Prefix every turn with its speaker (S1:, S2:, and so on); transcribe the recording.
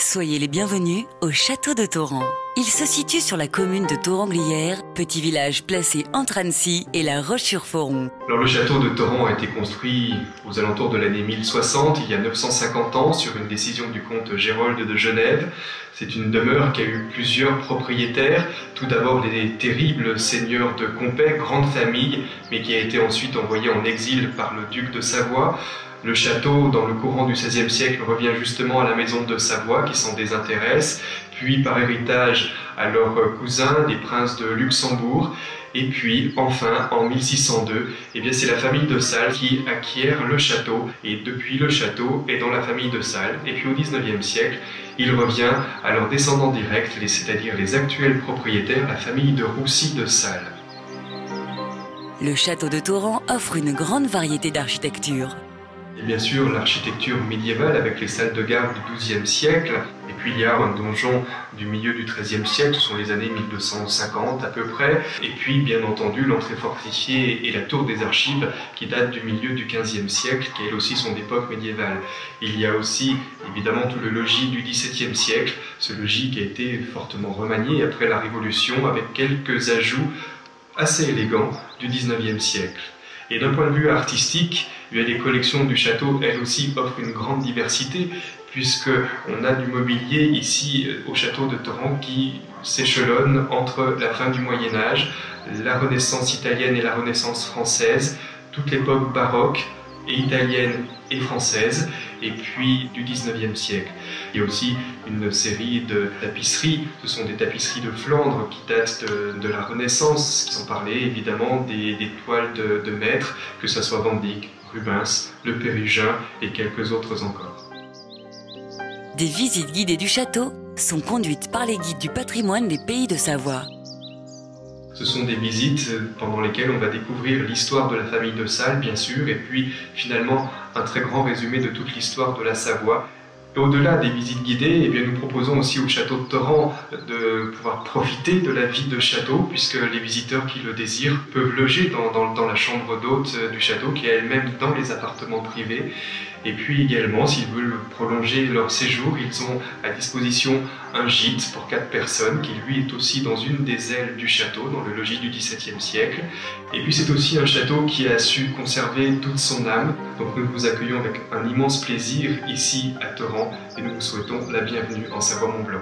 S1: Soyez les bienvenus au château de Thoran. Il se situe sur la commune de Thoran-Glières, petit village placé entre Annecy et La Roche-sur-Foron.
S2: Alors, le château de Thoran a été construit aux alentours de l'année 1060, il y a 950 ans, sur une décision du comte Gérold de Genève. C'est une demeure qui a eu plusieurs propriétaires. Tout d'abord les terribles seigneurs de Compey, grande famille, mais qui a été ensuite envoyé en exil par le duc de Savoie. Le château, dans le courant du XVIe siècle, revient justement à la maison de Savoie qui s'en désintéresse, puis par héritage à leurs cousins, les princes de Luxembourg. Et puis, enfin, en 1602, c'est la famille de Salles qui acquiert le château. Et depuis, le château est dans la famille de Salles. Et puis au XIXe siècle, il revient à leurs descendants directs, c'est-à-dire les actuels propriétaires, la famille de Roussy de Salles.
S1: Le château de Thoran offre une grande variété d'architecture.
S2: Et bien sûr, l'architecture médiévale avec les salles de garde du XIIe siècle. Et puis il y a un donjon du milieu du XIIIe siècle, ce sont les années 1250 à peu près. Et puis bien entendu l'entrée fortifiée et la tour des archives qui date du milieu du XVe siècle, qui elles aussi sont d'époque médiévale. Il y a aussi évidemment tout le logis du XVIIe siècle, ce logis qui a été fortement remanié après la Révolution avec quelques ajouts assez élégants du XIXe siècle. Et d'un point de vue artistique, les collections du château, elles aussi, offrent une grande diversité, puisqu'on a du mobilier ici au château de Thoran qui s'échelonne entre la fin du Moyen-Âge, la Renaissance italienne et la Renaissance française, toute l'époque baroque et italienne et française, et puis du XIXe siècle. Il y a aussi une série de tapisseries, ce sont des tapisseries de Flandre qui datent de la Renaissance, qui sont parlées évidemment des toiles de maîtres, que ce soit Van Dyck, Rubens, Le Pérugin et quelques autres encore.
S1: Des visites guidées du château sont conduites par les guides du patrimoine des Pays de Savoie.
S2: Ce sont des visites pendant lesquelles on va découvrir l'histoire de la famille de Salles, bien sûr, et puis finalement un très grand résumé de toute l'histoire de la Savoie. Au-delà des visites guidées, nous proposons aussi au château de Thoran de pouvoir profiter de la vie de château, puisque les visiteurs qui le désirent peuvent loger dans la chambre d'hôte du château, qui est elle-même dans les appartements privés. Et puis également, s'ils veulent prolonger leur séjour, ils ont à disposition un gîte pour 4 personnes, qui lui est aussi dans une des ailes du château, dans le logis du XVIIe siècle. Et puis c'est aussi un château qui a su conserver toute son âme. Donc nous vous accueillons avec un immense plaisir ici à Thoran et nous vous souhaitons la bienvenue en Savoie-Mont-Blanc.